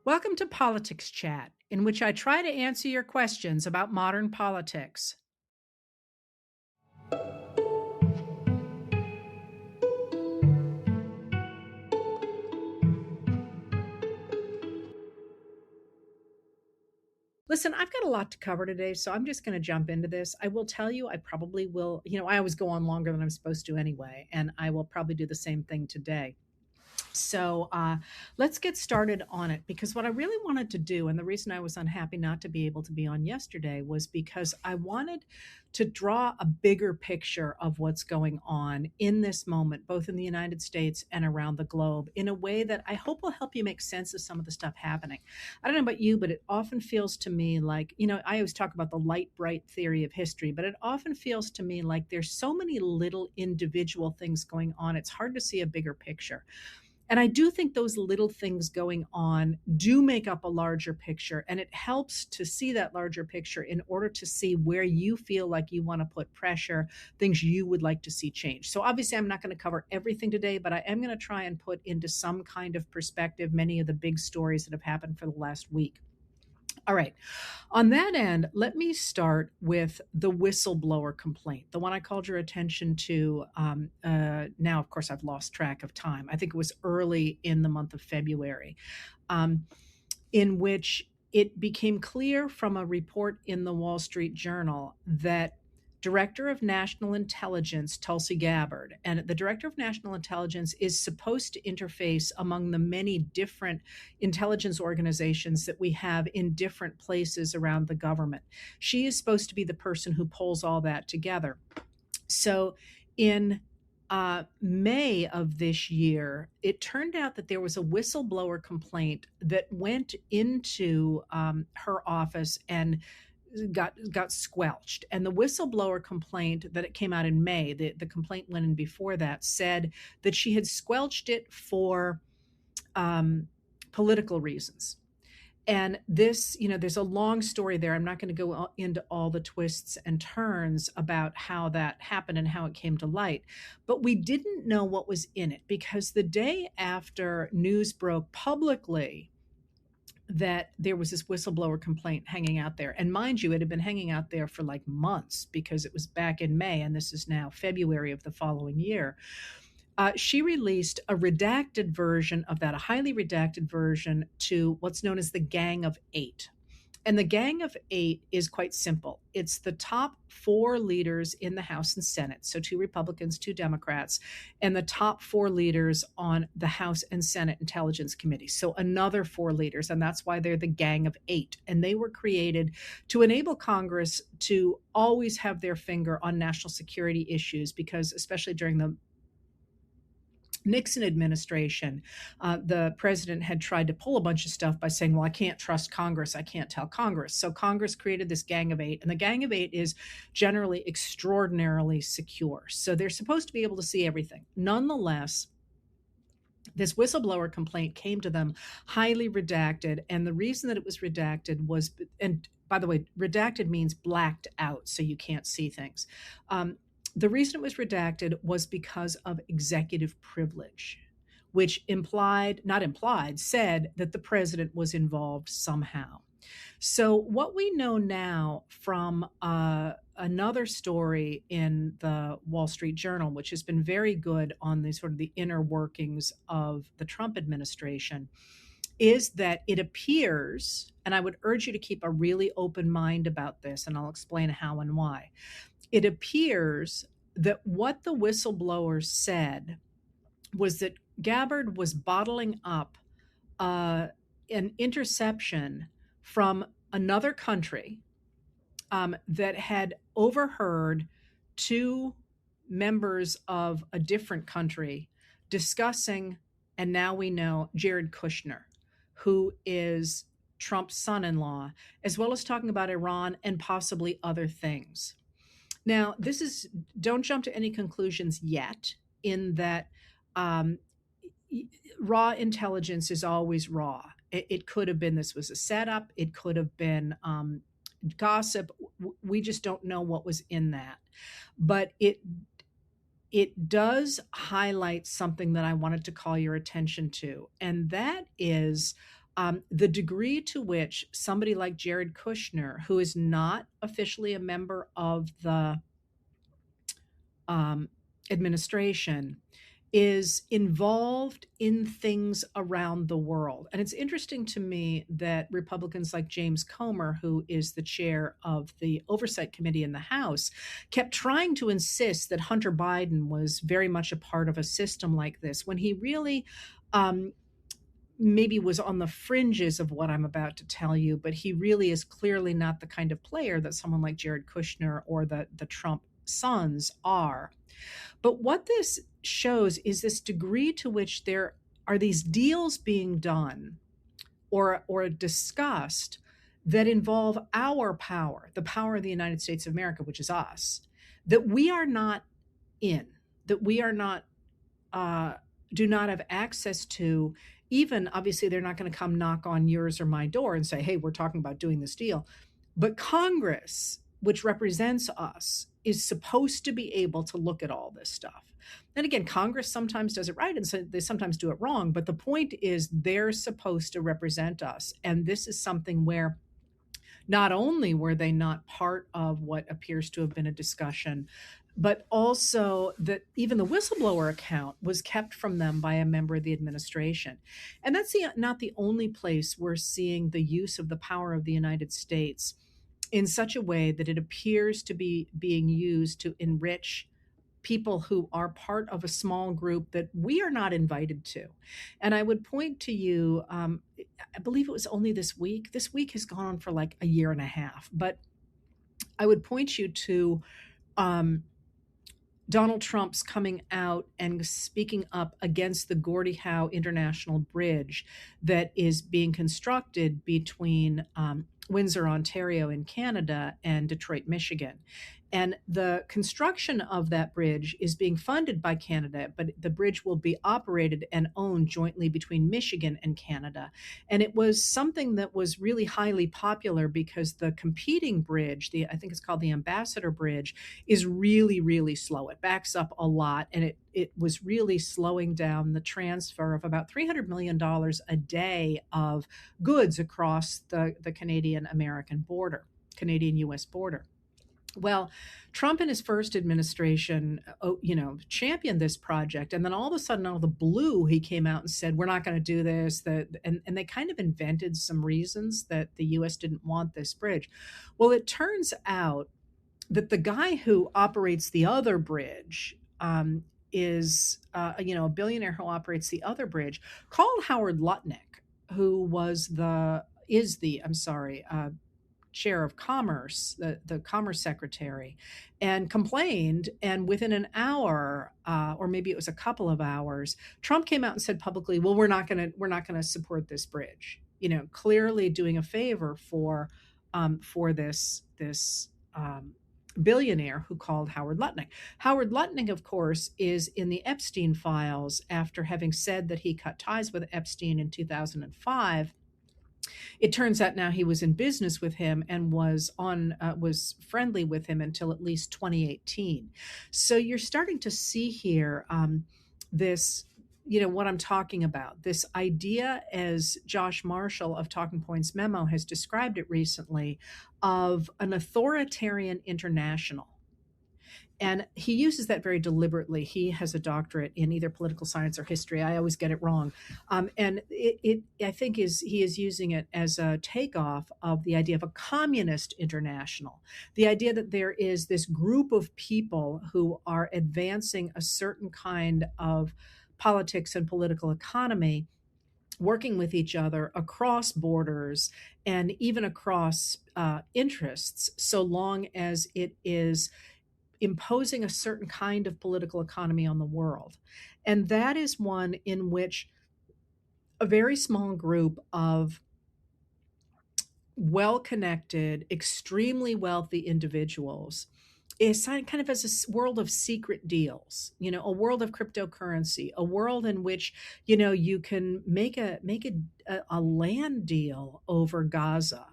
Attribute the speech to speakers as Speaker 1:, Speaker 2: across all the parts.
Speaker 1: Welcome to Politics Chat, in which I try to answer your questions about modern politics. Listen, I've got a lot to cover today, so I'm just going to jump into this. I will tell you, I probably will, I always go on longer than I'm supposed to anyway, and I will probably do the same thing today. So let's get started on it because what I really wanted to do, and the reason I was unhappy not to be able to be on yesterday, was because I wanted to draw a bigger picture of what's going on in this moment, both in the United States and around the globe, in a way that I hope will help you make sense of some of the stuff happening. I don't know about you, but it often feels to me like, I always talk about the light, bright theory of history, but it often feels to me like there's so many little individual things going on, it's hard to see a bigger picture. And I do think those little things going on do make up a larger picture. And it helps to see that larger picture in order to see where you feel like you want to put pressure, things you would like to see change. So obviously, I'm not going to cover everything today, but I am going to try and put into some kind of perspective many of the big stories that have happened for the last week. All right. On that end, let me start with the whistleblower complaint, the one I called your attention to. Now, of course, I've lost track of time. I think it was early in the month of February, um, in which it became clear from a report in the Wall Street Journal that Director of National Intelligence Tulsi Gabbard, and the Director of National Intelligence is supposed to interface among the many different intelligence organizations that we have in different places around the government. She is supposed to be the person who pulls all that together. So in May of this year, it turned out that there was a whistleblower complaint that went into her office and got squelched. And the whistleblower complaint that it came out in May, the complaint went in before that, said that she had squelched it for political reasons. And this, there's a long story there. I'm not going to go into all the twists and turns about how that happened and how it came to light. But we didn't know what was in it because the day after news broke publicly that there was this whistleblower complaint hanging out there. And mind you, it had been hanging out there for like months because it was back in May, and this is now February of the following year. She released a redacted version of that, a highly redacted version to what's known as the Gang of Eight. And the Gang of Eight is quite simple. It's the top four leaders in the House and Senate, so two Republicans, two Democrats, and the top four leaders on the House and Senate Intelligence Committee. So another four leaders, and that's why they're the Gang of Eight. And they were created to enable Congress to always have their finger on national security issues, because especially during the Nixon administration, the president had tried to pull a bunch of stuff by saying, well, I can't trust Congress. I can't tell Congress. So Congress created this Gang of Eight, and the Gang of Eight is generally extraordinarily secure. So they're supposed to be able to see everything. Nonetheless, this whistleblower complaint came to them highly redacted. And the reason that it was redacted was, and by the way, redacted means blacked out, so you can't see things. The reason it was redacted was because of executive privilege, which said that the president was involved somehow. So, what we know now from another story in the Wall Street Journal, which has been very good on the sort of the inner workings of the Trump administration, is that it appears, and I would urge you to keep a really open mind about this, and I'll explain how and why. It appears that what the whistleblowers said was that Gabbard was bottling up an interception from another country that had overheard two members of a different country discussing, and now we know, Jared Kushner, who is Trump's son-in-law, as well as talking about Iran and possibly other things. Now, don't jump to any conclusions yet, in that raw intelligence is always raw. It could have been this was a setup. It could have been gossip. We just don't know what was in that. But it does highlight something that I wanted to call your attention to, and that is The degree to which somebody like Jared Kushner, who is not officially a member of the um, administration, is involved in things around the world. And it's interesting to me that Republicans like James Comer, who is the chair of the Oversight Committee in the House, kept trying to insist that Hunter Biden was very much a part of a system like this when he really um, maybe was on the fringes of what I'm about to tell you, but he really is clearly not the kind of player that someone like Jared Kushner or the Trump sons are. But what this shows is this degree to which there are these deals being done or discussed that involve our power, the power of the United States of America, which is us, that we are not in, that we are not uh, do not have access to. Even obviously, they're not going to come knock on yours or my door and say, "Hey, we're talking about doing this deal," but Congress, which represents us, is supposed to be able to look at all this stuff. And again, Congress sometimes does it right and so they sometimes do it wrong. But the point is, they're supposed to represent us. And this is something where not only were they not part of what appears to have been a discussion, but also that even the whistleblower account was kept from them by a member of the administration. And that's not the only place we're seeing the use of the power of the United States in such a way that it appears to be being used to enrich people who are part of a small group that we are not invited to. And I would point to you, I believe it was only this week. This week has gone on for like a year and a half, but I would point you to um, Donald Trump's coming out and speaking up against the Gordie Howe International Bridge that is being constructed between Windsor, Ontario in Canada and Detroit, Michigan. And the construction of that bridge is being funded by Canada, but the bridge will be operated and owned jointly between Michigan and Canada. And it was something that was really highly popular because the competing bridge, I think it's called the Ambassador Bridge, is really, really slow. It backs up a lot, and it was really slowing down the transfer of about $300 million a day of goods across the Canadian American border, Canadian US border. Well, Trump in his first administration, championed this project, and then all of a sudden, out of the blue, he came out and said, "We're not going to do this." And they kind of invented some reasons that the U.S. didn't want this bridge. Well, it turns out that the guy who operates the other bridge is, a billionaire who operates the other bridge, called Howard Lutnick, who is the, I'm sorry, chair of commerce, the commerce secretary, and complained. And within an hour, or maybe it was a couple of hours, Trump came out and said publicly, "Well, we're not going to support this bridge." Clearly doing a favor for this billionaire who called Howard Lutnick. Howard Lutnick, of course, is in the Epstein files after having said that he cut ties with Epstein in 2005. It turns out now he was in business with him and was friendly with him until at least 2018. So you're starting to see here this, what I'm talking about. This idea, as Josh Marshall of Talking Points Memo has described it recently, of an authoritarian international. And he uses that very deliberately. He has a doctorate in either political science or history. I always get it wrong. And I think he is using it as a takeoff of the idea of a communist international, the idea that there is this group of people who are advancing a certain kind of politics and political economy, working with each other across borders and even across interests, so long as it is imposing a certain kind of political economy on the world. And that is one in which a very small group of well-connected, extremely wealthy individuals is kind of as a world of secret deals, a world of cryptocurrency, a world in which, you can make a land deal over Gaza.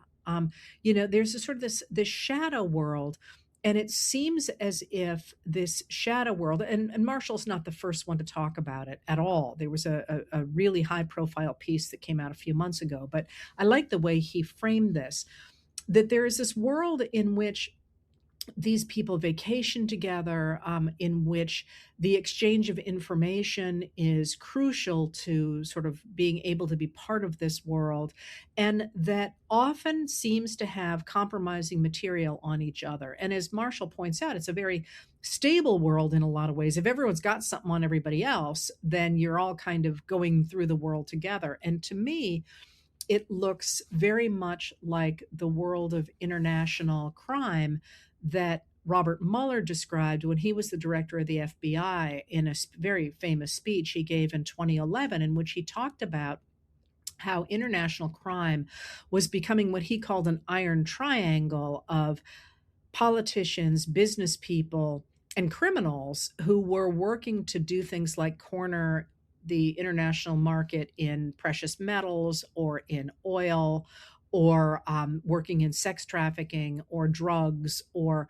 Speaker 1: There's a sort of this shadow world And it seems as if this shadow world, and Marshall's not the first one to talk about it at all. There was a really high profile piece that came out a few months ago, but I like the way he framed this, that there is this world in which these people vacation together, in which the exchange of information is crucial to sort of being able to be part of this world, and that often seems to have compromising material on each other. And as Marshall points out, it's a very stable world in a lot of ways. If everyone's got something on everybody else, then you're all kind of going through the world together. And to me, it looks very much like the world of international crime that Robert Mueller described when he was the director of the FBI in a very famous speech he gave in 2011, in which he talked about how international crime was becoming what he called an iron triangle of politicians, business people, and criminals who were working to do things like corner the international market in precious metals or in oil, or working in sex trafficking or drugs, or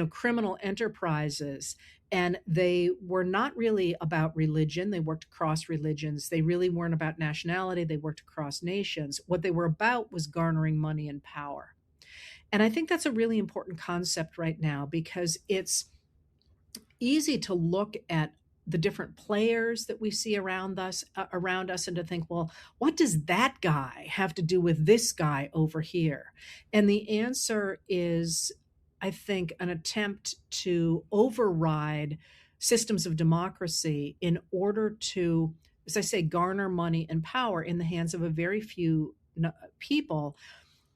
Speaker 1: criminal enterprises. And they were not really about religion. They worked across religions. They really weren't about nationality. They worked across nations. What they were about was garnering money and power. And I think that's a really important concept right now, because it's easy to look at the different players that we see around us, and to think, well, what does that guy have to do with this guy over here? And the answer is, I think, an attempt to override systems of democracy in order to, as I say, garner money and power in the hands of a very few people.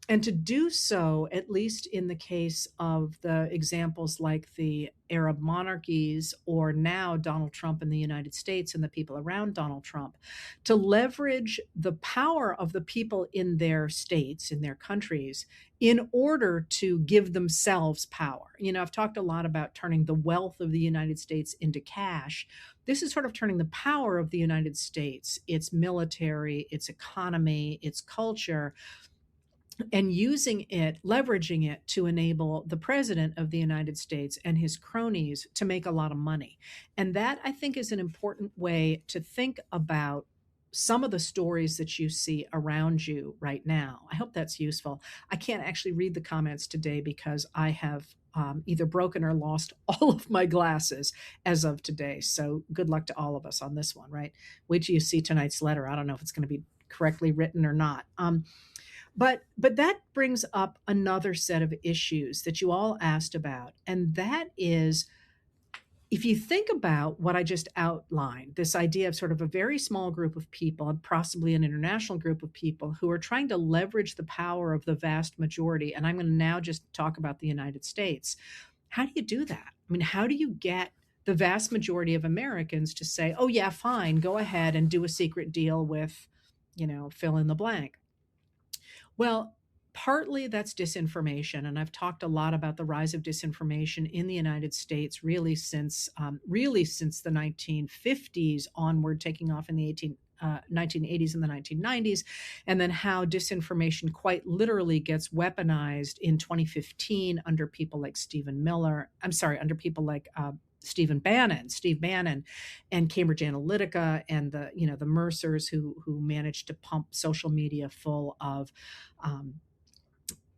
Speaker 1: And to do so, at least in the case of the examples like the Arab monarchies, or now Donald Trump in the United States and the people around Donald Trump, to leverage the power of the people in their states, in their countries, in order to give themselves power. I've talked a lot about turning the wealth of the United States into cash. This is sort of turning the power of the United States, its military, its economy, its culture, and using it, leveraging it to enable the president of the United States and his cronies to make a lot of money. And that, I think, is an important way to think about some of the stories that you see around you right now. I hope that's useful. I can't actually read the comments today because I have either broken or lost all of my glasses as of today. So good luck to all of us on this one, right? Wait till you see tonight's letter. I don't know if it's going to be correctly written or not. But that brings up another set of issues that you all asked about, and that is, if you think about what I just outlined, this idea of sort of a very small group of people, and possibly an international group of people, who are trying to leverage the power of the vast majority, and I'm going to now just talk about the United States. How do you do that? I mean, how do you get the vast majority of Americans to say, oh yeah, fine, go ahead and do a secret deal with, fill in the blank? Well, partly that's disinformation, and I've talked a lot about the rise of disinformation in the United States, really since the 1950s onward, taking off in the 1980s and the 1990s, and then how disinformation quite literally gets weaponized in 2015 under people like under people like Steve Bannon, and Cambridge Analytica, and the Mercers who managed to pump social media full of um,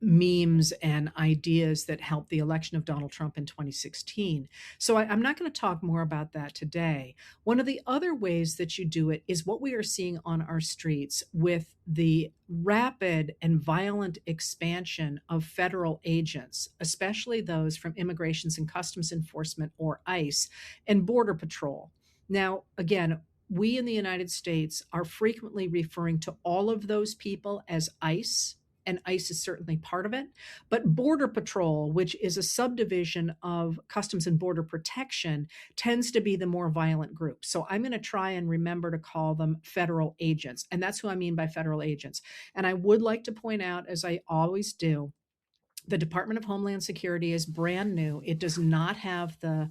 Speaker 1: memes and ideas that helped the election of Donald Trump in 2016. So I'm not going to talk more about that today. One of the other ways that you do it is what we are seeing on our streets with the rapid and violent expansion of federal agents, especially those from Immigrations and Customs Enforcement, or ICE, and Border Patrol. Now, again, we in the United States are frequently referring to all of those people as ICE, and ICE is certainly part of it. But Border Patrol, which is a subdivision of Customs and Border Protection, tends to be the more violent group. So I'm going to try and remember to call them federal agents. And that's who I mean by federal agents. And I would like to point out, as I always do, the Department of Homeland Security is brand new. It does not have the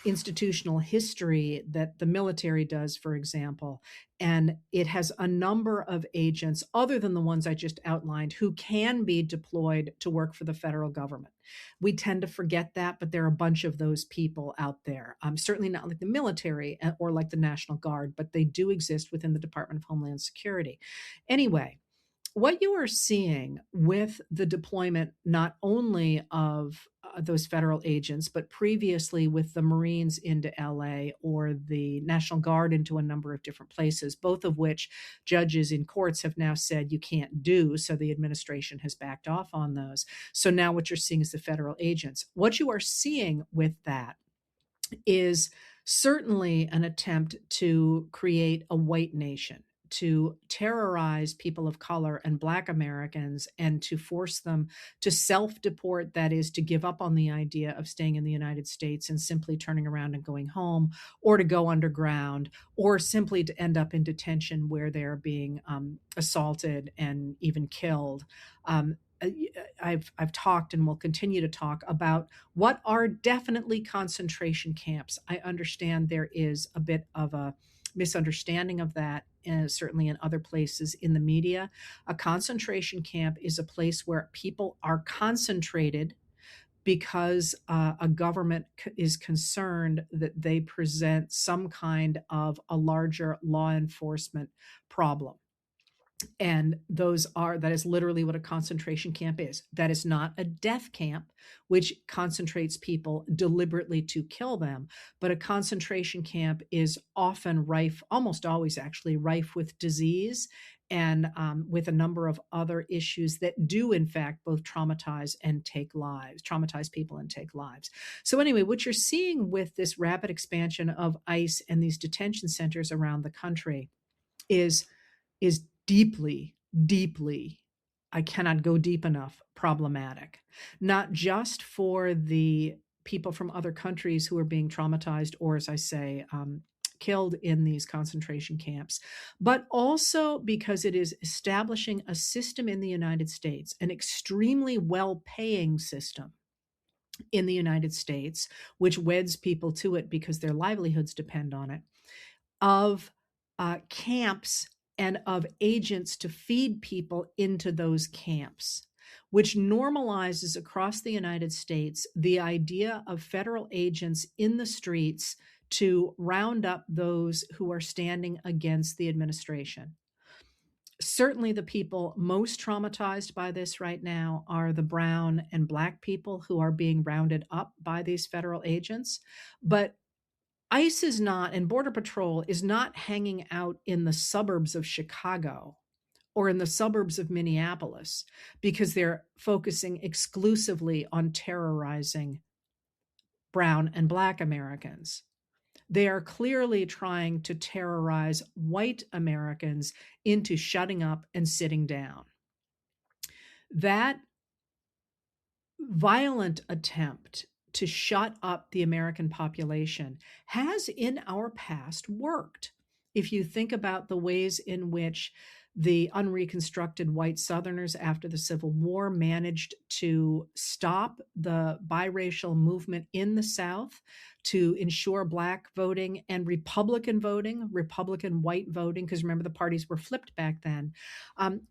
Speaker 1: institutional history that the military does, for example, and it has a number of agents other than the ones I just outlined who can be deployed to work for the federal government. We tend to forget that, but there are a bunch of those people out there. Certainly not like the military or like the National Guard, but they do exist within the Department of Homeland Security. Anyway, what you are seeing with the deployment not only of those federal agents, but previously with the Marines into LA or the National Guard into a number of different places, both of which judges in courts have now said you can't do. So the administration has backed off on those. So now what you're seeing is the federal agents. What you are seeing with that is certainly an attempt to create a white nation, to terrorize people of color and Black Americans, and to force them to self deport, that is, to give up on the idea of staying in the United States and simply turning around and going home, or to go underground, or simply to end up in detention where they're being assaulted and even killed. Um, I've talked and will continue to talk about what are definitely concentration camps. I understand there is a bit of a misunderstanding of that, certainly in other places in the media. A concentration camp is a place where people are concentrated because a government is concerned that they present some kind of a larger law enforcement problem. And that is literally what a concentration camp is. That is not a death camp, which concentrates people deliberately to kill them. But a concentration camp is often rife, almost always actually rife with disease and with a number of other issues that do, in fact, both traumatize people and take lives. So, anyway, what you're seeing with this rapid expansion of ICE and these detention centers around the country is deeply, deeply, I cannot go deep enough, problematic. Not just for the people from other countries who are being traumatized or, as I say, killed in these concentration camps, but also because it is establishing a system in the United States, an extremely well-paying system in the United States, which weds people to it because their livelihoods depend on it, of camps and of agents to feed people into those camps, which normalizes across the United States the idea of federal agents in the streets to round up those who are standing against the administration. Certainly, the people most traumatized by this right now are the brown and Black people who are being rounded up by these federal agents. But ICE is not, and Border Patrol is not hanging out in the suburbs of Chicago or in the suburbs of Minneapolis because they're focusing exclusively on terrorizing brown and Black Americans. They are clearly trying to terrorize white Americans into shutting up and sitting down. That violent attempt to shut up the American population has in our past worked. If you think about the ways in which the unreconstructed white Southerners after the Civil War managed to stop the biracial movement in the South, to ensure Black voting and Republican voting, Republican white voting, because remember the parties were flipped back then.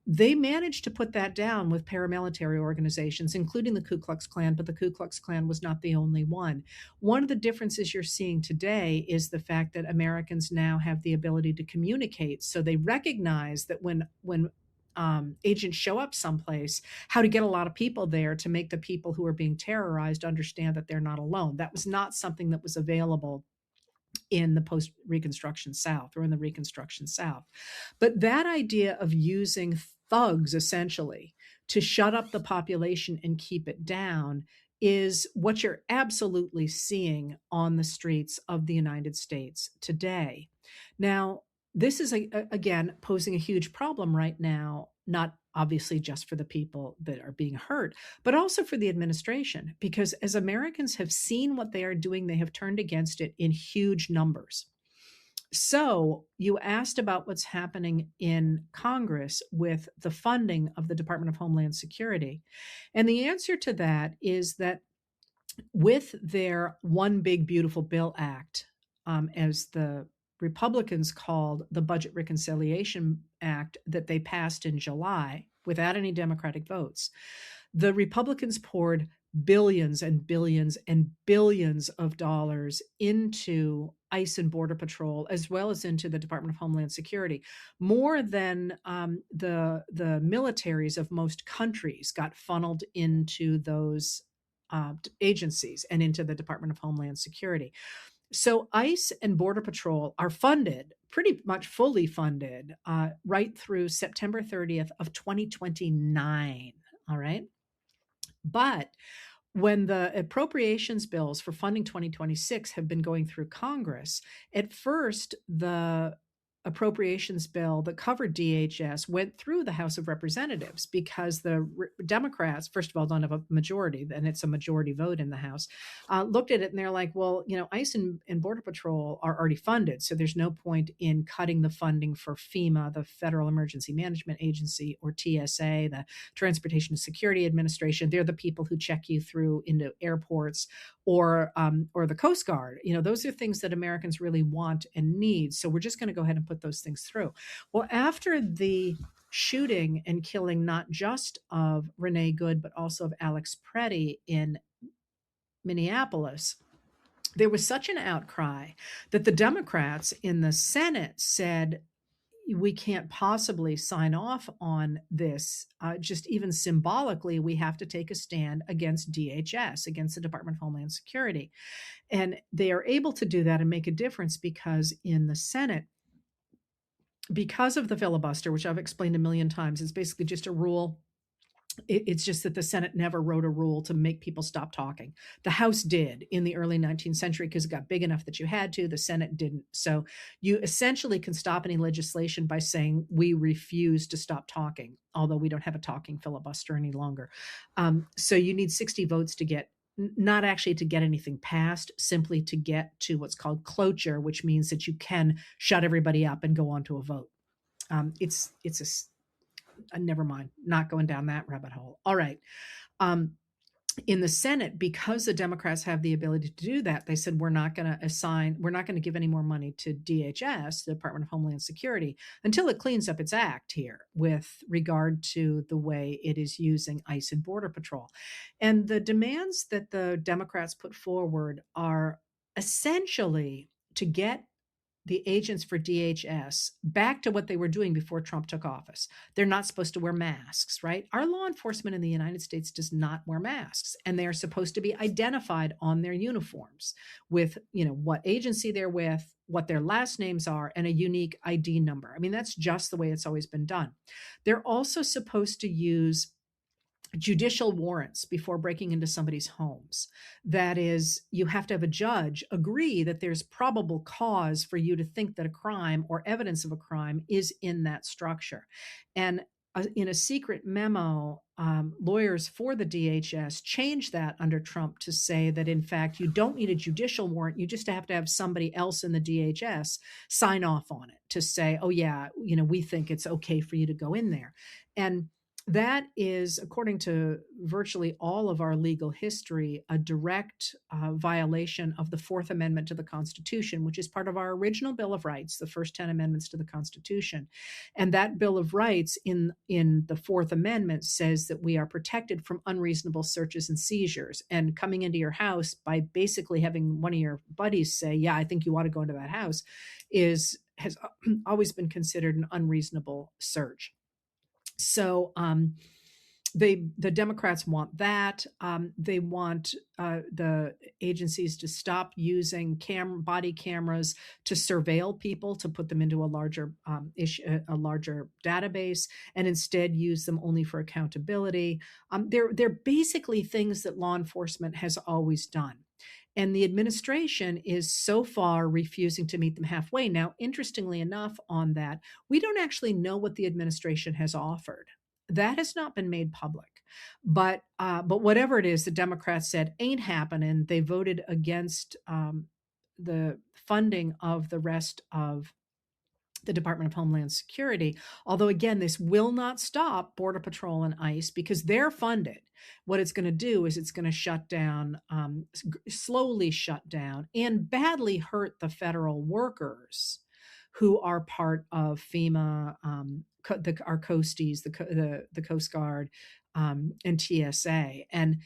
Speaker 1: They managed to put that down with paramilitary organizations, including the Ku Klux Klan, but the Ku Klux Klan was not the only one. One of the differences you're seeing today is the fact that Americans now have the ability to communicate. So they recognize that when agents show up someplace, how to get a lot of people there to make the people who are being terrorized understand that they're not alone. That was not something that was available in the post-Reconstruction South or in the Reconstruction South. But that idea of using thugs essentially to shut up the population and keep it down is what you're absolutely seeing on the streets of the United States today. Now, this is, again, posing a huge problem right now, not obviously just for the people that are being hurt, but also for the administration, because as Americans have seen what they are doing, they have turned against it in huge numbers. So you asked about what's happening in Congress with the funding of the Department of Homeland Security. And the answer to that is that with their One Big Beautiful Bill Act, as the Republicans called the Budget Reconciliation Act that they passed in July without any Democratic votes. The Republicans poured billions and billions and billions of dollars into ICE and Border Patrol, as well as into the Department of Homeland Security, more than the militaries of most countries got funneled into those agencies and into the Department of Homeland Security. So ICE and Border Patrol are funded, pretty much fully funded, right through September 30th of 2029. All right. But when the appropriations bills for funding 2026 have been going through Congress, at first the appropriations bill that covered DHS went through the House of Representatives because the Democrats, first of all, don't have a majority, and it's a majority vote in the House, looked at it and they're like, well, ICE and Border Patrol are already funded, so there's no point in cutting the funding for FEMA, the Federal Emergency Management Agency, or TSA, the Transportation Security Administration. They're the people who check you through into airports, or the Coast Guard. Those are things that Americans really want and need. So we're just going to go ahead and put those things through. Well, after the shooting and killing not just of Renee Good, but also of Alex Preddy in Minneapolis, there was such an outcry that the Democrats in the Senate said, we can't possibly sign off on this. Just even symbolically, we have to take a stand against DHS, against the Department of Homeland Security. And they are able to do that and make a difference because in the Senate, because of the filibuster, which I've explained a million times, is basically just a rule. It's just that the Senate never wrote a rule to make people stop talking. The House did in the early 19th century because it got big enough that you had to. The Senate didn't. So you essentially can stop any legislation by saying we refuse to stop talking, although we don't have a talking filibuster any longer. So you need 60 votes to get, not actually to get anything passed, simply to get to what's called cloture, which means that you can shut everybody up and go on to a vote. It's never mind, not going down that rabbit hole. All right. In the Senate, because the Democrats have the ability to do that, they said, we're not going to give any more money to DHS, the Department of Homeland Security, until it cleans up its act here with regard to the way it is using ICE and Border Patrol. And the demands that the Democrats put forward are essentially to get the agents for DHS back to what they were doing before Trump took office. They're not supposed to wear masks, right? Our law enforcement in the United States does not wear masks, and they are supposed to be identified on their uniforms with, what agency they're with, what their last names are, and a unique ID number. I mean, that's just the way it's always been done. They're also supposed to use judicial warrants before breaking into somebody's homes. That is, you have to have a judge agree that there's probable cause for you to think that a crime or evidence of a crime is in that structure. And in a secret memo, lawyers for the DHS changed that under Trump to say that, in fact, you don't need a judicial warrant. You just have to have somebody else in the DHS sign off on it to say, oh, yeah, we think it's okay for you to go in there. And that is, according to virtually all of our legal history, a direct violation of the Fourth Amendment to the Constitution, which is part of our original Bill of Rights, the first 10 amendments to the Constitution. And that Bill of Rights in the Fourth Amendment says that we are protected from unreasonable searches and seizures. And coming into your house by basically having one of your buddies say, yeah, I think you ought to go into that house, has always been considered an unreasonable search. So the Democrats want that. They want the agencies to stop using body cameras to surveil people, to put them into a larger database, and instead use them only for accountability. They're basically things that law enforcement has always done. And the administration is so far refusing to meet them halfway. Now, interestingly enough, on that, we don't actually know what the administration has offered. That has not been made public. But whatever it is, the Democrats said ain't happening. They voted against the funding of the rest of the Department of Homeland Security. Although, again, this will not stop Border Patrol and ICE because they're funded. What it's going to do is it's going to shut down, slowly shut down, and badly hurt the federal workers who are part of FEMA, our coasties, the Coast Guard, and TSA. And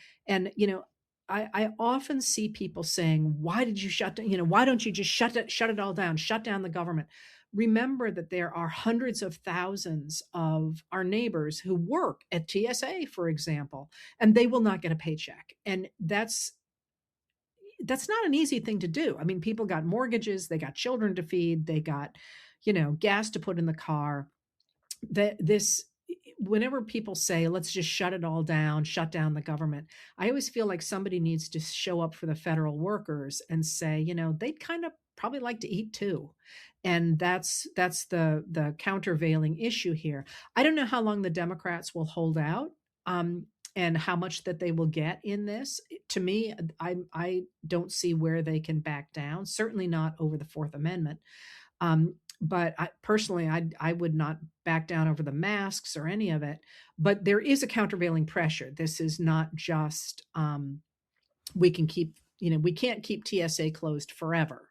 Speaker 1: I often see people saying, "Why did you shut down? Why don't you just shut it all down? Shut down the government." Remember that there are hundreds of thousands of our neighbors who work at TSA, for example, and they will not get a paycheck. And that's not an easy thing to do. I mean, people got mortgages, they got children to feed, they got, gas to put in the car. That this Whenever people say, let's just shut it all down, shut down the government, I always feel like somebody needs to show up for the federal workers and say, they'd kind of probably like to eat too. And that's the countervailing issue here. I don't know how long the Democrats will hold out, and how much that they will get in this. To me, I don't see where they can back down. Certainly not over the Fourth Amendment. But personally, I would not back down over the masks or any of it. But there is a countervailing pressure. This is not just we can't keep TSA closed forever,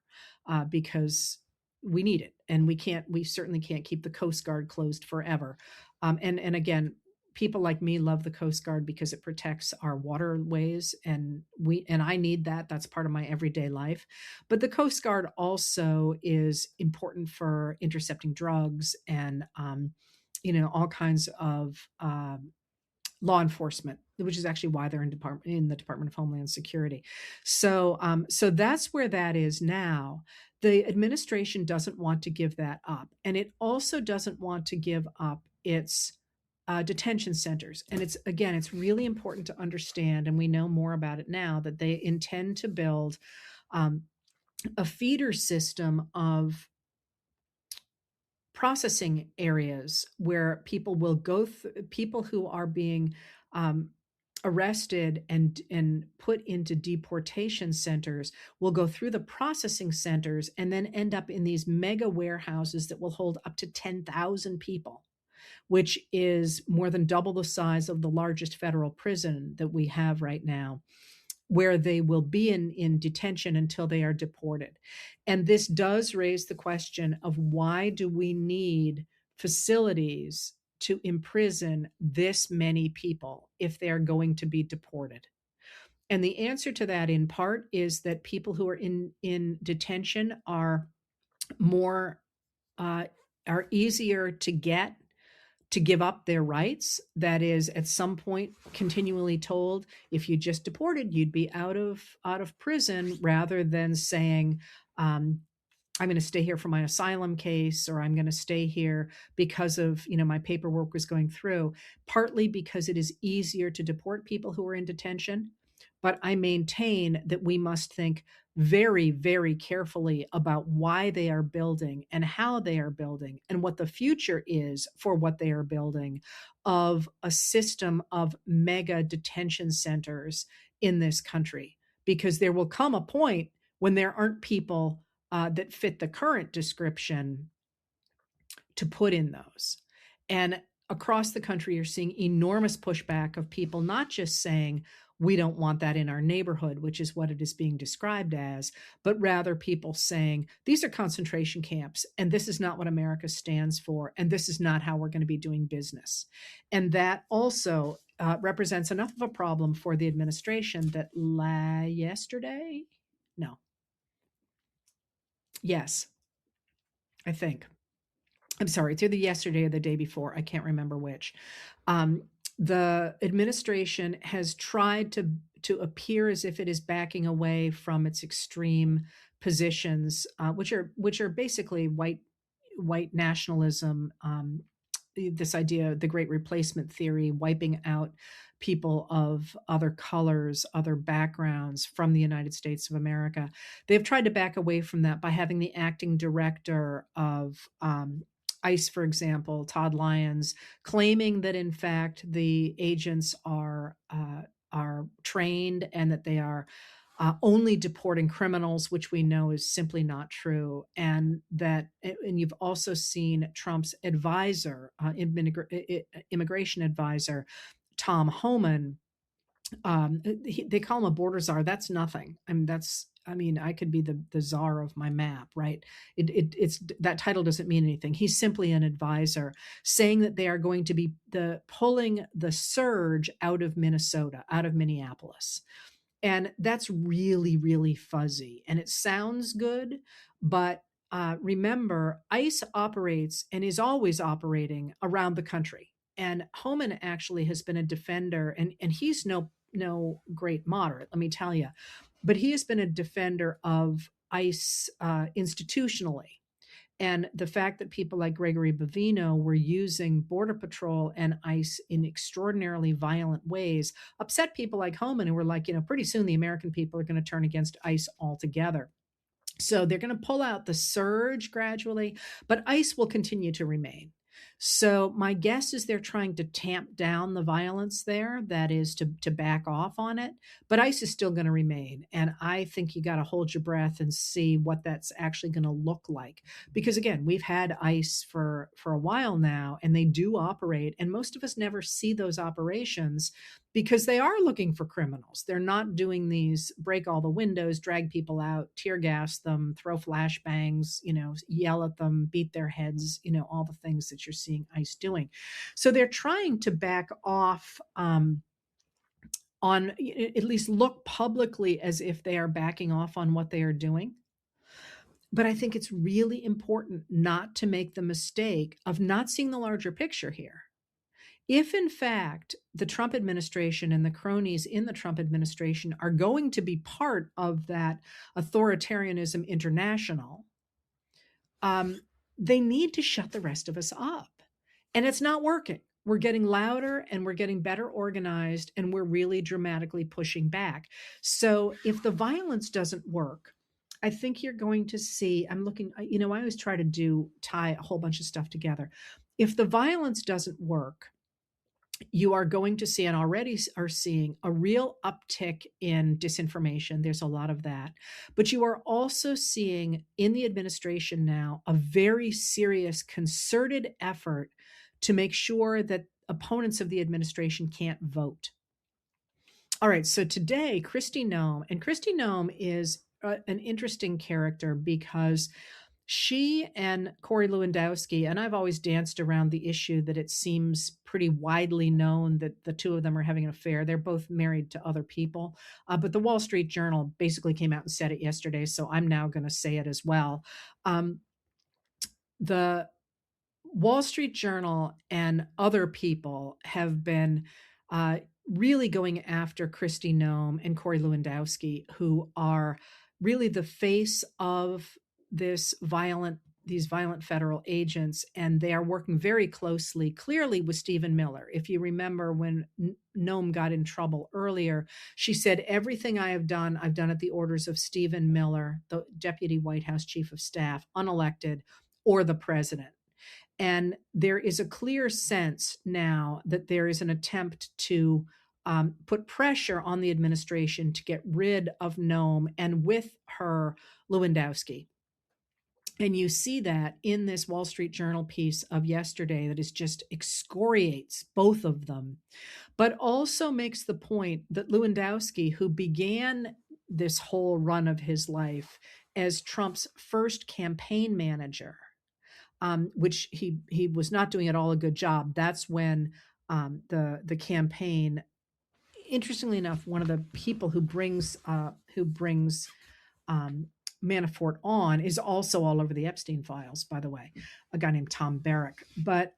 Speaker 1: because we need it, and we certainly can't keep the Coast Guard closed forever. And again, people like me love the Coast Guard because it protects our waterways, and I need that. That's part of my everyday life. But the Coast Guard also is important for intercepting drugs and all kinds of law enforcement, which is actually why they're in the Department of Homeland Security. So that's where that is now. The administration doesn't want to give that up, and it also doesn't want to give up its detention centers. And it's really important to understand, and we know more about it now, that they intend to build a feeder system of processing areas where people will go people who are being arrested and put into deportation centers will go through the processing centers and then end up in these mega warehouses that will hold up to 10,000 people, which is more than double the size of the largest federal prison that we have right now, where they will be in detention until they are deported. And this does raise the question of, why do we need facilities to imprison this many people if they're going to be deported? And the answer to that, in part, is that people who are in detention are more are easier to get to give up their rights. That is, at some point, continually told, if you just deported, you'd be out of prison, rather than saying, I'm going to stay here for my asylum case, or I'm going to stay here because of, my paperwork was going through. Partly because it is easier to deport people who are in detention. But I maintain that we must think very, very carefully about why they are building and how they are building and what the future is for what they are building, of a system of mega detention centers in this country. Because there will come a point when there aren't people that fit the current description to put in those. And across the country, you're seeing enormous pushback of people not just saying, we don't want that in our neighborhood, which is what it is being described as, but rather people saying, these are concentration camps, and this is not what America stands for, and this is not how we're going to be doing business. And that also represents enough of a problem for the administration that yesterday? No. Yes, I think. I'm sorry, it's either yesterday or the day before. I can't remember which. The administration has tried to appear as if it is backing away from its extreme positions, which are basically white nationalism. This idea, the Great Replacement theory, wiping out people of other colors, other backgrounds from the United States of America. They've tried to back away from that by having the acting director of ICE, for example, Todd Lyons, claiming that in fact the agents are trained and that they are only deporting criminals, which we know is simply not true. And you've also seen Trump's advisor, immigration advisor, Tom Homan. They call him a border czar. That's nothing. I mean, I could be the czar of my map, right? It's that title doesn't mean anything. He's simply an advisor saying that they are going to be pulling the surge out of Minnesota, out of Minneapolis. And that's really, really fuzzy. And it sounds good, but remember, ICE operates and is always operating around the country. And Homan actually has been a defender, and he's no great moderate, let me tell you, but he has been a defender of ICE institutionally. And the fact that people like Gregory Bavino were using Border Patrol and ICE in extraordinarily violent ways upset people like Homan, who were like, pretty soon the American people are going to turn against ICE altogether. So they're going to pull out the surge gradually, but ICE will continue to remain. So my guess is they're trying to tamp down the violence there, that is to back off on it, but ICE is still going to remain. And I think you got to hold your breath and see what that's actually going to look like. Because again, we've had ICE for a while now, and they do operate, and most of us never see those operations because they are looking for criminals. They're not doing these break all the windows, drag people out, tear gas them, throw flashbangs, yell at them, beat their heads, all the things that you're seeing ICE doing. So they're trying to back off on at least look publicly as if they are backing off on what they are doing. But I think it's really important not to make the mistake of not seeing the larger picture here. If, in fact, the Trump administration and the cronies in the Trump administration are going to be part of that authoritarianism international, they need to shut the rest of us up. And it's not working. We're getting louder and we're getting better organized, and we're really dramatically pushing back. So if the violence doesn't work, I think you're going to see, I always try to tie a whole bunch of stuff together. If the violence doesn't work, you are going to see, and already are seeing, a real uptick in disinformation. There's a lot of that. But you are also seeing in the administration now a very serious concerted effort to make sure that opponents of the administration can't vote. All right, so today, Kristi Noem is an interesting character because she and Corey Lewandowski, and I've always danced around the issue that it seems pretty widely known that the two of them are having an affair. They're both married to other people, but the Wall Street Journal basically came out and said it yesterday, so I'm now going to say it as well. The Wall Street Journal and other people have been really going after Kristi Noem and Corey Lewandowski, who are really the face of these violent federal agents, and they are working very closely, clearly, with Stephen Miller. If you remember when Noem got in trouble earlier, she said, everything I have done, I've done at the orders of Stephen Miller, the Deputy White House Chief of Staff, unelected, or the president. And there is a clear sense now that there is an attempt to put pressure on the administration to get rid of Noem, and with her, Lewandowski. And you see that in this Wall Street Journal piece of yesterday that is just excoriates both of them, but also makes the point that Lewandowski, who began this whole run of his life as Trump's first campaign manager, which he was not doing at all a good job. That's when the campaign, interestingly enough, one of the people who brings Manafort on is also all over the Epstein files, by the way, a guy named Tom Barrack. But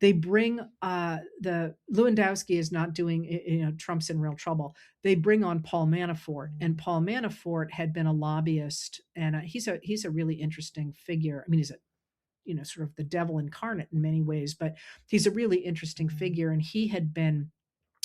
Speaker 1: they bring the Lewandowski is not doing, Trump's in real trouble. They bring on Paul Manafort, and Paul Manafort had been a lobbyist, and he's a really interesting figure. I mean, he's a sort of the devil incarnate in many ways, but he's a really interesting figure. And he had been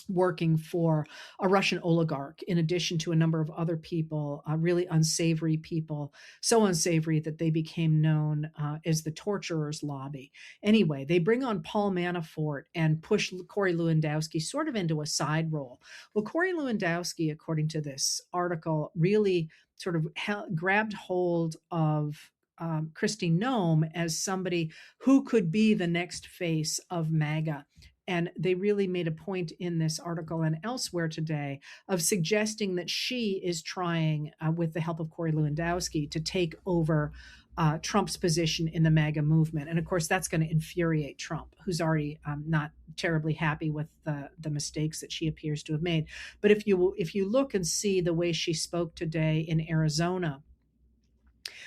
Speaker 1: working for a Russian oligarch, in addition to a number of other people, really unsavory people, so unsavory that they became known as the torturers lobby. Anyway, they bring on Paul Manafort and push Corey Lewandowski sort of into a side role. Well, Corey Lewandowski, according to this article, really sort of grabbed hold of Kristi Noem as somebody who could be the next face of MAGA. And they really made a point in this article and elsewhere today of suggesting that she is trying, with the help of Corey Lewandowski, to take over Trump's position in the MAGA movement. And of course, that's going to infuriate Trump, who's already not terribly happy with the mistakes that she appears to have made. But if you look and see the way she spoke today in Arizona,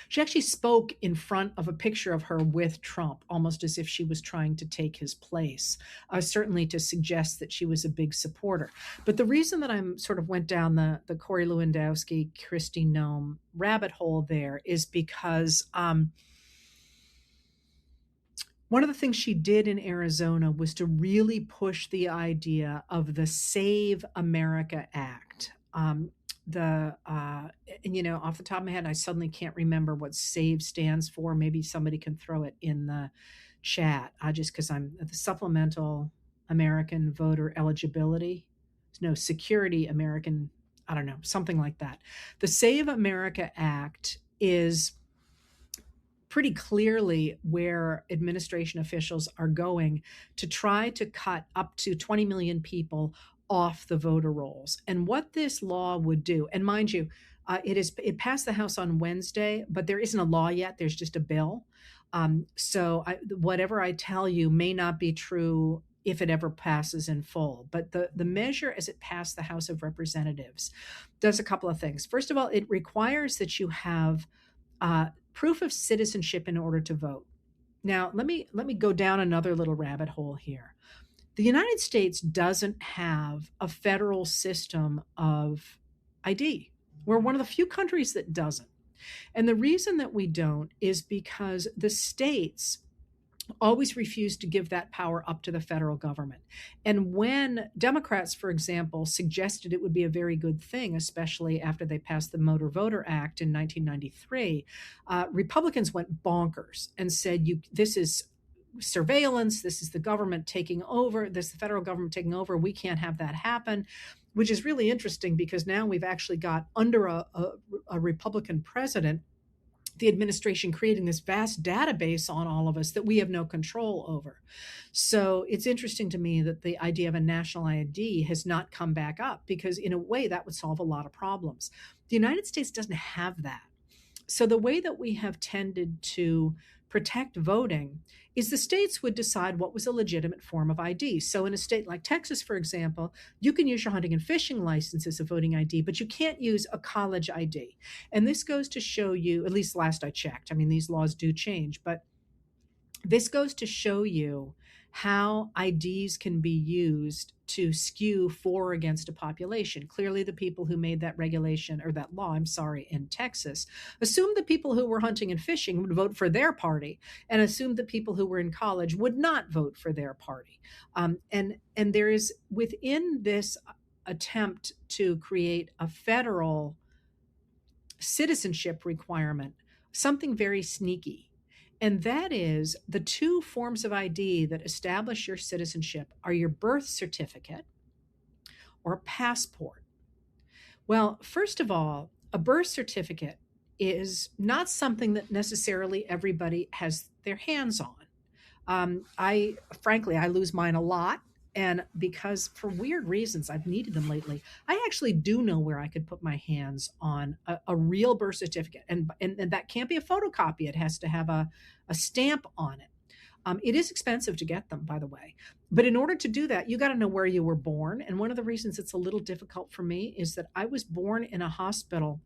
Speaker 1: she actually spoke in front of a picture of her with Trump, almost as if she was trying to take his place, certainly to suggest that she was a big supporter. But the reason that I'm sort of went down the Corey Lewandowski, Kristi Noem rabbit hole there is because one of the things she did in Arizona was to really push the idea of the Save America Act. And off the top of my head, I suddenly can't remember what SAVE stands for. Maybe somebody can throw it in the chat, just because I'm the Supplemental American Voter Eligibility. No, Security American, I don't know, something like that. The Save America Act is pretty clearly where administration officials are going to try to cut up to 20 million people off the voter rolls. And what this law would do, and mind you, it passed the House on Wednesday, but there isn't a law yet. There's just a bill. Whatever I tell you may not be true if it ever passes in full. But the measure, as it passed the House of Representatives, does a couple of things. First of all, it requires that you have proof of citizenship in order to vote. Now, let me go down another little rabbit hole here. The United States doesn't have a federal system of ID. We're one of the few countries that doesn't. And the reason that we don't is because the states always refused to give that power up to the federal government. And when Democrats, for example, suggested it would be a very good thing, especially after they passed the Motor Voter Act in 1993, Republicans went bonkers and said, this is surveillance, this is the government taking over, this is the federal government taking over, we can't have that happen. Which is really interesting because now we've actually got, under a Republican president, the administration creating this vast database on all of us that we have no control over. So it's interesting to me that the idea of a national ID has not come back up, because in a way that would solve a lot of problems. The United States doesn't have that. So the way that we have tended to protect voting is the states would decide what was a legitimate form of ID. So in a state like Texas, for example, you can use your hunting and fishing license as a voting ID, but you can't use a college ID. And this goes to show you, at least last I checked, I mean, these laws do change, but this goes to show you how IDs can be used to skew for or against a population. Clearly, the people who made that regulation, or that law, in Texas, assumed the people who were hunting and fishing would vote for their party, and assumed the people who were in college would not vote for their party. And there is, within this attempt to create a federal citizenship requirement, something very sneaky. And that is, the two forms of ID that establish your citizenship are your birth certificate or a passport. Well, first of all, a birth certificate is not something that necessarily everybody has their hands on. Frankly, I lose mine a lot. And because, for weird reasons, I've needed them lately, I actually do know where I could put my hands on a real birth certificate. And that can't be a photocopy. It has to have a stamp on it. It is expensive to get them, by the way. But in order to do that, you got to know where you were born. And one of the reasons it's a little difficult for me is that I was born in a hospital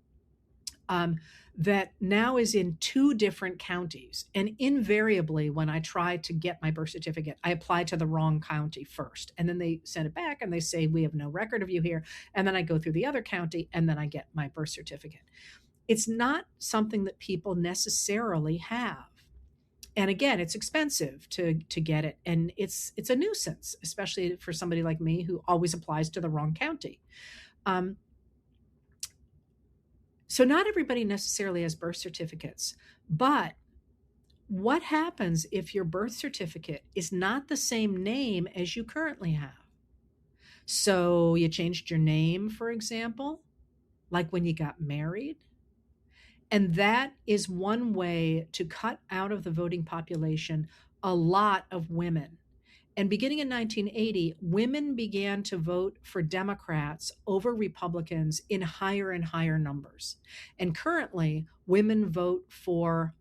Speaker 1: that now is in 2 different counties. And invariably, when I try to get my birth certificate, I apply to the wrong county first. And then they send it back and they say, we have no record of you here. And then I go through the other county and then I get my birth certificate. It's not something that people necessarily have. And again, it's expensive to get it, and it's a nuisance, especially for somebody like me who always applies to the wrong county. Um, so not everybody necessarily has birth certificates, but what happens if your birth certificate is not the same name as you currently have? So you changed your name, for example, like when you got married. And that is one way to cut out of the voting population a lot of women. And beginning in 1980, women began to vote for Democrats over Republicans in higher and higher numbers. And currently, women vote for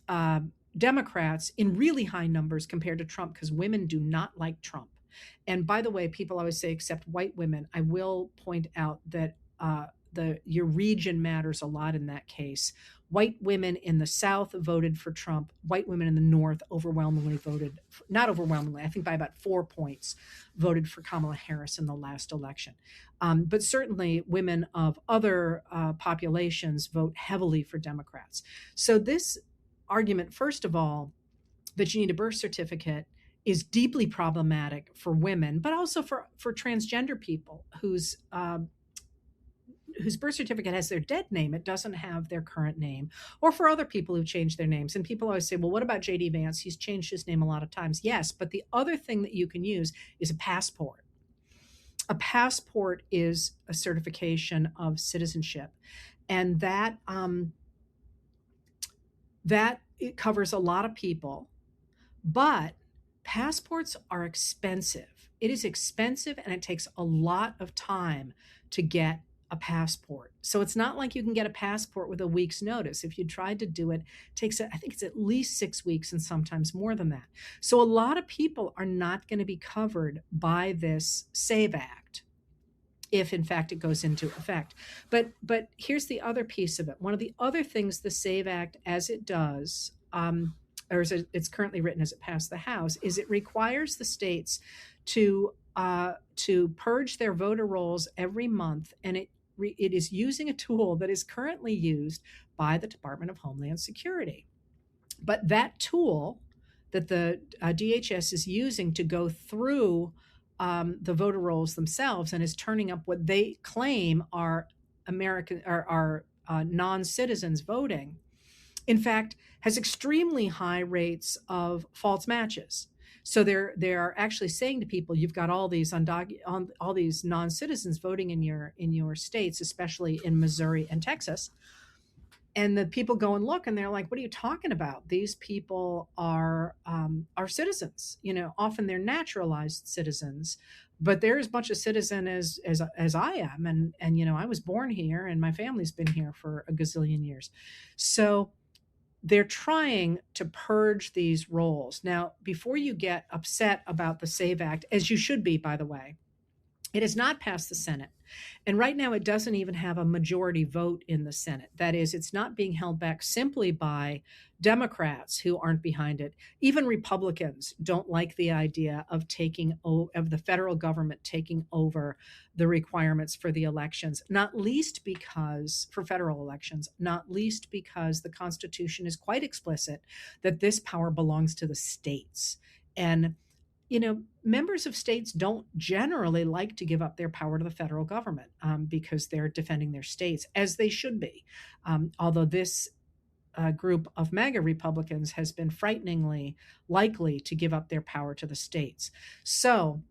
Speaker 1: uh, Democrats in really high numbers compared to Trump, because women do not like Trump. And by the way, people always say except white women. I will point out that your region matters a lot in that case. White women in the South voted for Trump. White women in the North overwhelmingly voted, not overwhelmingly, I think by about 4 points, voted for Kamala Harris in the last election. But certainly women of other populations vote heavily for Democrats. So this argument, first of all, that you need a birth certificate is deeply problematic for women, but also for transgender people whose birth certificate has their dead name. It doesn't have their current name, or for other people who've changed their names. And people always say, well, what about JD Vance? He's changed his name a lot of times. Yes, but the other thing that you can use is a passport. A passport is a certification of citizenship, and that it covers a lot of people, but passports are expensive. It is expensive, and it takes a lot of time to get a passport. So it's not like you can get a passport with a week's notice. If you tried to do it, I think it's at least 6 weeks and sometimes more than that. So a lot of people are not going to be covered by this SAVE Act, if in fact it goes into effect. But here's the other piece of it. One of the other things the SAVE Act, as it does, or as it's currently written as it passed the House, is it requires the states to purge their voter rolls every month, and it is using a tool that is currently used by the Department of Homeland Security. But that tool that the DHS is using to go through the voter rolls themselves and is turning up what they claim are American or non-citizens voting, in fact, has extremely high rates of false matches. So they're actually saying to people, you've got all these all these non-citizens voting in your states, especially in Missouri and Texas. And the people go and look, and they're like, what are you talking about? These people are citizens. Often they're naturalized citizens, but they're as much a citizen as I am. And I was born here, and my family's been here for a gazillion years. So they're trying to purge these rolls. Now, before you get upset about the SAVE Act, as you should be, by the way, it has not passed the Senate. And right now, it doesn't even have a majority vote in the Senate. That is, it's not being held back simply by Democrats who aren't behind it. Even Republicans don't like the idea of the federal government taking over the requirements for the elections, not least because for federal elections, not least because the Constitution is quite explicit that this power belongs to the states. And members of states don't generally like to give up their power to the federal government because they're defending their states, as they should be. Although this group of MAGA Republicans has been frighteningly likely to give up their power to the states. So,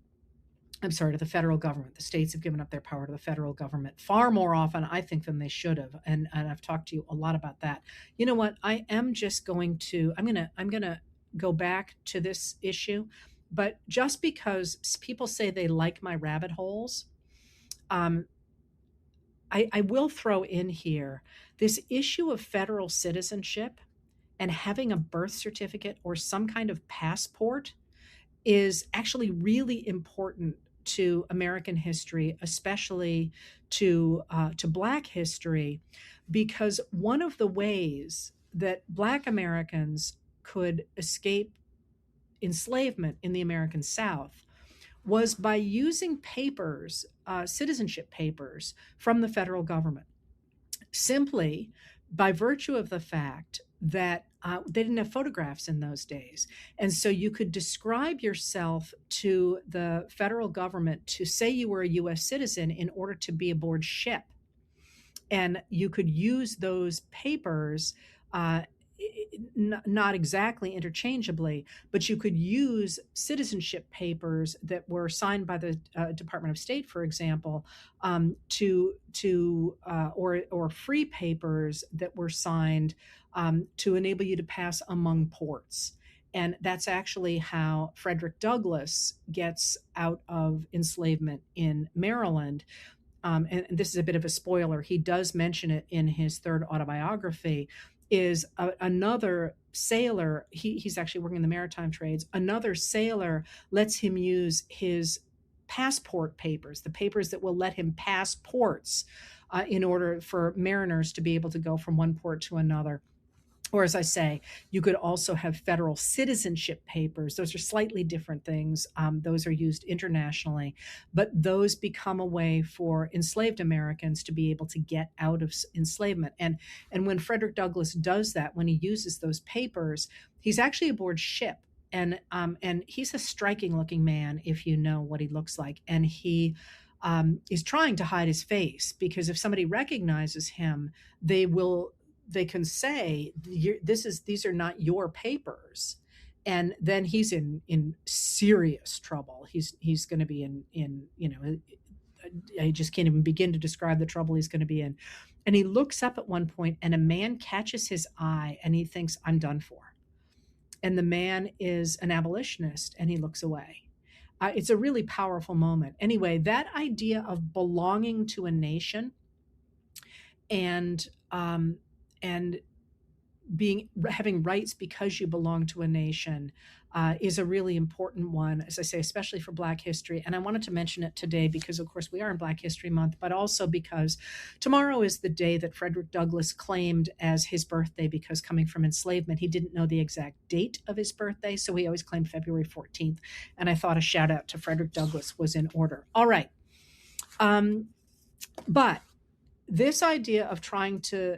Speaker 1: I'm sorry, to the federal government. The states have given up their power to the federal government far more often, I think, than they should have. And I've talked to you a lot about that. You know what? I'm going to go back to this issue. But just because people say they like my rabbit holes, I will throw in here this issue of federal citizenship and having a birth certificate or some kind of passport is actually really important to American history, especially to Black history, because one of the ways that Black Americans could escape enslavement in the American South was by using papers, citizenship papers from the federal government, simply by virtue of the fact that they didn't have photographs in those days. And so you could describe yourself to the federal government to say you were a US citizen in order to be aboard ship. And you could use those papers, uh, not exactly interchangeably, but you could use citizenship papers that were signed by the Department of State, for example, or free papers that were signed to enable you to pass among ports. And that's actually how Frederick Douglass gets out of enslavement in Maryland. And this is a bit of a spoiler, he does mention it in his third autobiography, is another sailor, he's actually working in the maritime trades, another sailor lets him use his passport papers, the papers that will let him pass ports in order for mariners to be able to go from one port to another. Or, as I say, you could also have federal citizenship papers. Those are slightly different things. Those are used internationally, but those become a way for enslaved Americans to be able to get out of enslavement. And when Frederick Douglass does that, when he uses those papers, he's actually aboard ship. And he's a striking looking man if you know what he looks like. And he is trying to hide his face, because if somebody recognizes him, they can say, these are not your papers, and then he's in serious trouble. He's going to be in I just can't even begin to describe the trouble he's going to be in. And he looks up at one point, and a man catches his eye, and he thinks, I'm done for. And the man is an abolitionist, and he looks away. It's a really powerful moment. Anyway, that idea of belonging to a nation and and having rights because you belong to a nation is a really important one, as I say, especially for Black history. And I wanted to mention it today because, of course, we are in Black History Month, but also because tomorrow is the day that Frederick Douglass claimed as his birthday, because coming from enslavement, he didn't know the exact date of his birthday, so he always claimed February 14th. And I thought a shout out to Frederick Douglass was in order. All right. But this idea of trying to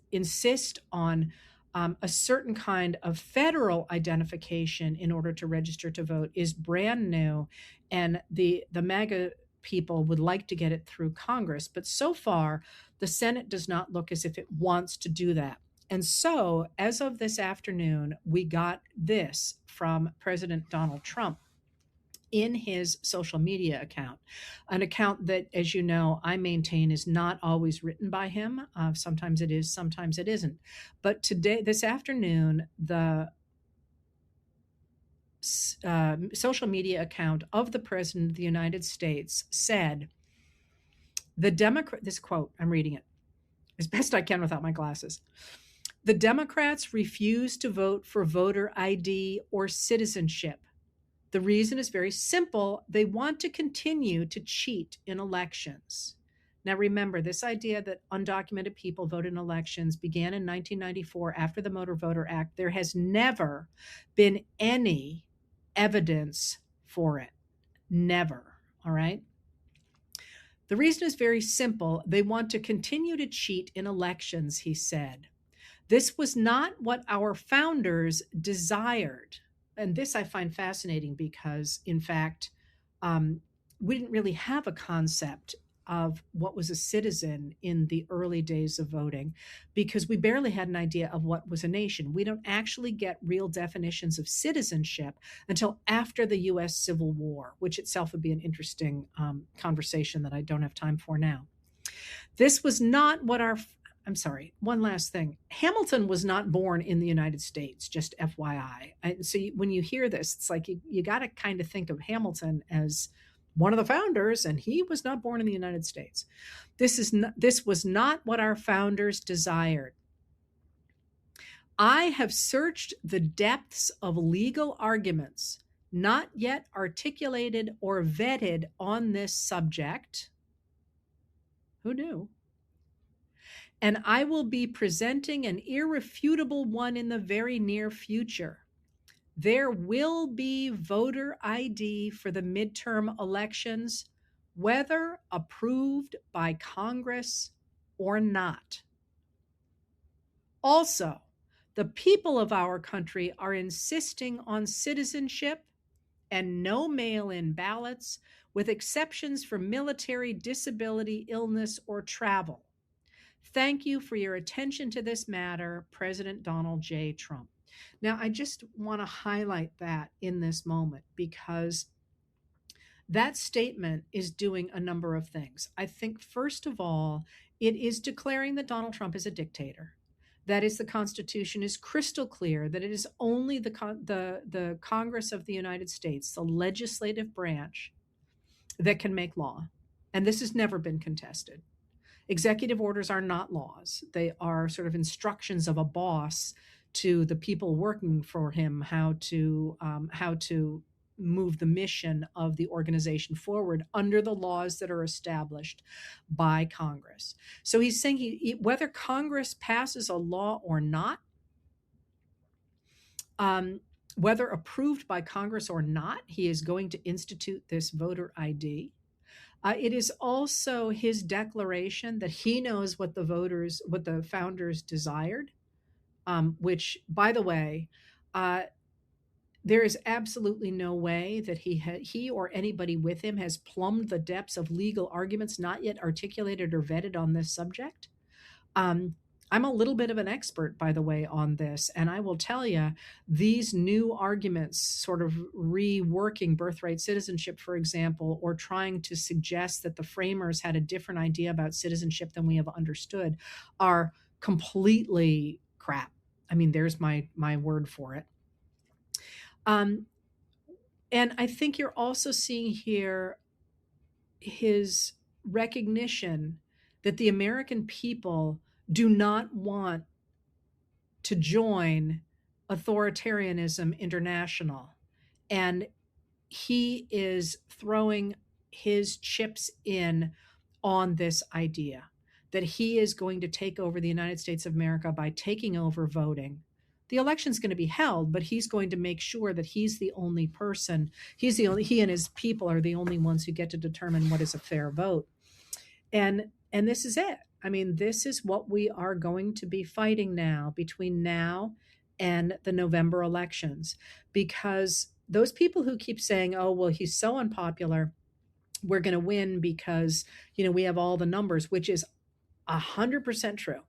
Speaker 1: insist on a certain kind of federal identification in order to register to vote is brand new, and the MAGA people would like to get it through Congress, but so far the Senate does not look as if it wants to do that. And so, as of this afternoon, we got this from President Donald Trump in his social media account, an account that, as you know, I maintain is not always written by him. Sometimes it is, sometimes it isn't. But this afternoon, the social media account of the President of the United States said, this quote, I'm reading it as best I can without my glasses. The Democrats refuse to vote for voter ID or citizenship. The reason is very simple. They want to continue to cheat in elections. Now, remember, this idea that undocumented people vote in elections began in 1994 after the Motor Voter Act. There has never been any evidence for it. Never. All right? The reason is very simple. They want to continue to cheat in elections, he said. This was not what our founders desired. And this I find fascinating because, in fact, we didn't really have a concept of what was a citizen in the early days of voting, because we barely had an idea of what was a nation. We don't actually get real definitions of citizenship until after the U.S. Civil War, which itself would be an interesting conversation that I don't have time for now. This was not what I'm sorry, one last thing. Hamilton was not born in the United States, just FYI. So when you hear this, it's like you got to kind of think of Hamilton as one of the founders, and he was not born in the United States. This was not what our founders desired. I have searched the depths of legal arguments not yet articulated or vetted on this subject. Who knew? And I will be presenting an irrefutable one in the very near future. There will be voter ID for the midterm elections, whether approved by Congress or not. Also, the people of our country are insisting on citizenship and no mail in ballots, with exceptions for military, disability, illness, or travel. Thank you for your attention to this matter, President Donald J. Trump. Now, I just want to highlight that in this moment because that statement is doing a number of things. I think, first of all, it is declaring that Donald Trump is a dictator. That is, the Constitution is crystal clear that it is only the Congress of the United States, the legislative branch, that can make law. And this has never been contested. Executive orders are not laws. They are sort of instructions of a boss to the people working for him how to move the mission of the organization forward under the laws that are established by Congress. So he's saying whether Congress passes a law or not, whether approved by Congress or not, he is going to institute this voter ID. It is also his declaration that he knows what the founders desired, which, by the way, there is absolutely no way that he or anybody with him has plumbed the depths of legal arguments not yet articulated or vetted on this subject. I'm a little bit of an expert, by the way, on this, and I will tell you, these new arguments, sort of reworking birthright citizenship, for example, or trying to suggest that the framers had a different idea about citizenship than we have understood, are completely crap. I mean, there's my word for it. And I think you're also seeing here his recognition that the American people do not want to join Authoritarianism International. And he is throwing his chips in on this idea that he is going to take over the United States of America by taking over voting. The election's going to be held, but he's going to make sure that he's the only person, he and his people are the only ones who get to determine what is a fair vote. And this is it. I mean, this is what we are going to be fighting now between now and the November elections, because those people who keep saying, oh, well, he's so unpopular, we're going to win because, we have all the numbers, which is 100% true.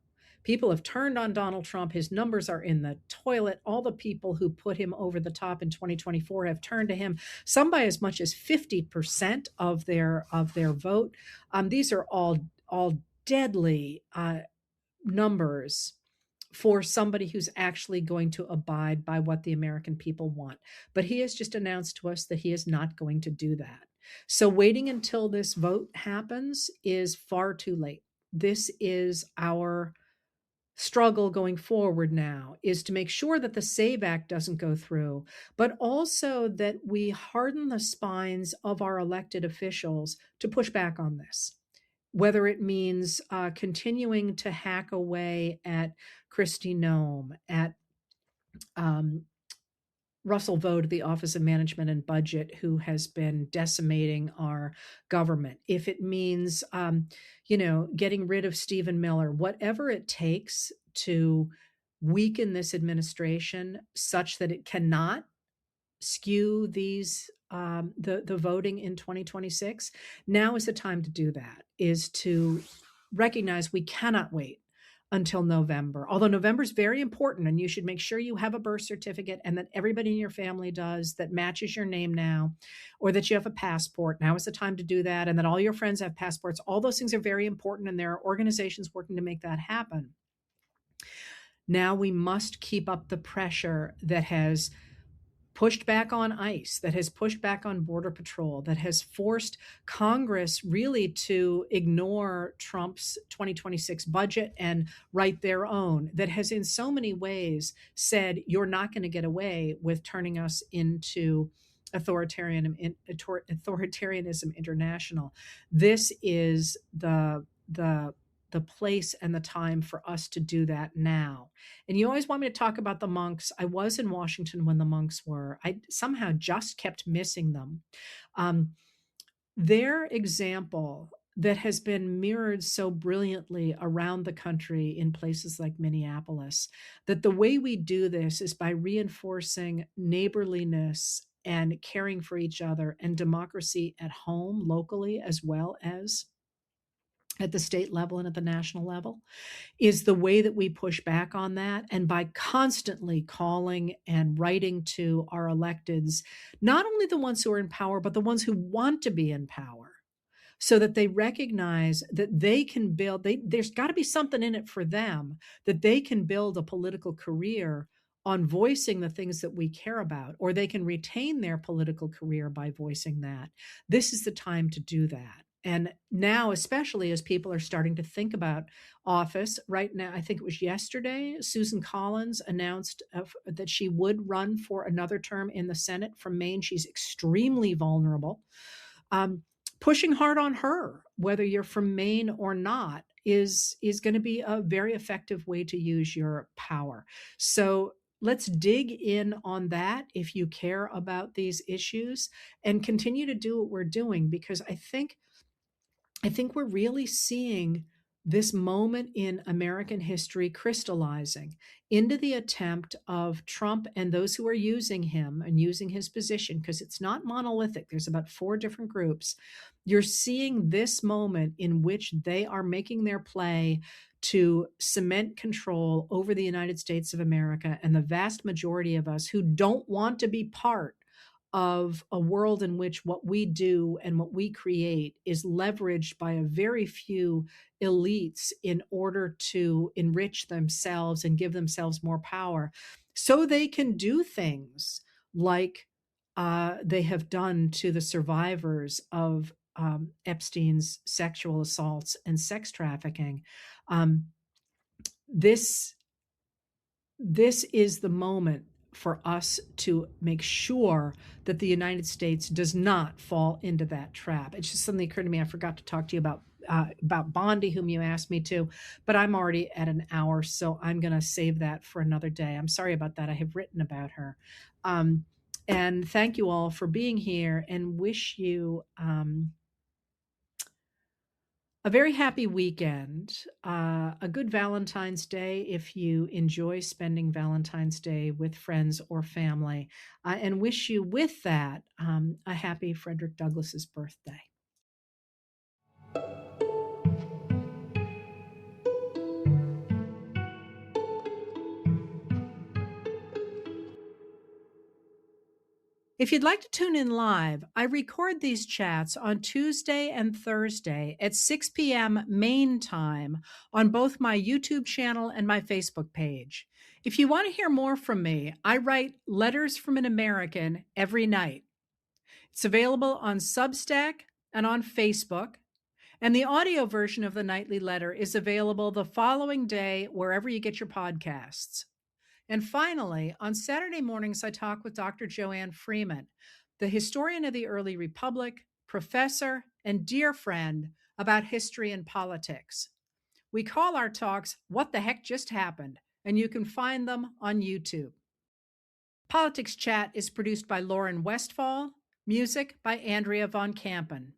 Speaker 1: People have turned on Donald Trump. His numbers are in the toilet. All the people who put him over the top in 2024 have turned to him, some by as much as 50% of their vote. These are all deadly numbers for somebody who's actually going to abide by what the American people want. But he has just announced to us that he is not going to do that. So waiting until this vote happens is far too late. This is our struggle going forward now, is to make sure that the SAVE Act doesn't go through, but also that we harden the spines of our elected officials to push back on this. Whether it means continuing to hack away at Kristi Noem, at Russell Vought, the Office of Management and Budget, who has been decimating our government. If it means, getting rid of Stephen Miller, whatever it takes to weaken this administration such that it cannot skew these the voting in 2026. Now is the time to do that, is to recognize we cannot wait until November. Although November is very important, and you should make sure you have a birth certificate and that everybody in your family does, that matches your name now, or that you have a passport. Now is the time to do that, and that all your friends have passports. All those things are very important, and there are organizations working to make that happen. Now we must keep up the pressure that has pushed back on ICE, that has pushed back on Border Patrol, that has forced Congress really to ignore Trump's 2026 budget and write their own, that has in so many ways said, you're not going to get away with turning us into authoritarianism international. This is the place and the time for us to do that now. And you always want me to talk about the monks. I was in Washington when the monks were. I somehow just kept missing them. Their example, that has been mirrored so brilliantly around the country in places like Minneapolis, that the way we do this is by reinforcing neighborliness and caring for each other and democracy at home, locally, as well as at the state level and at the national level, is the way that we push back on that. And by constantly calling and writing to our electeds, not only the ones who are in power, but the ones who want to be in power, so that they recognize that they can build, there's got to be something in it for them, that they can build a political career on voicing the things that we care about, or they can retain their political career by voicing that. This is the time to do that. And now, especially as people are starting to think about office, right now, I think it was yesterday, Susan Collins announced that she would run for another term in the Senate from Maine. She's extremely vulnerable. Um, Pushing hard on her, whether you're from Maine or not, is going to be a very effective way to use your power. So let's dig in on that if you care about these issues, and continue to do what we're doing, because I think we're really seeing this moment in American history crystallizing into the attempt of Trump and those who are using him and using his position, because it's not monolithic. There's about four different groups. You're seeing this moment in which they are making their play to cement control over the United States of America, and the vast majority of us who don't want to be part of a world in which what we do and what we create is leveraged by a very few elites in order to enrich themselves and give themselves more power, so they can do things like they have done to the survivors of Epstein's sexual assaults and sex trafficking. Um, this this is the moment for us to make sure that the United States does not fall into that trap. It's just something that occurred to me. I forgot to talk to you about Bondi, whom you asked me to, but I'm already at an hour, so I'm going to save that for another day. I'm sorry about that. I have written about her. And thank you all for being here, and wish you a very happy weekend, a good Valentine's Day if you enjoy spending Valentine's Day with friends or family, and wish you, with that, a happy Frederick Douglass's birthday. If you'd like to tune in live, I record these chats on Tuesday and Thursday at 6 p.m. Maine time on both my YouTube channel and my Facebook page. If you want to hear more from me, I write Letters from an American every night. It's available on Substack and on Facebook, and the audio version of the nightly letter is available the following day wherever you get your podcasts. And finally, on Saturday mornings, I talk with Dr. Joanne Freeman, the historian of the early republic, professor, and dear friend, about history and politics. We call our talks What the Heck Just Happened, and you can find them on YouTube. Politics Chat is produced by Lauren Westfall, music by Andrea Von Kampen.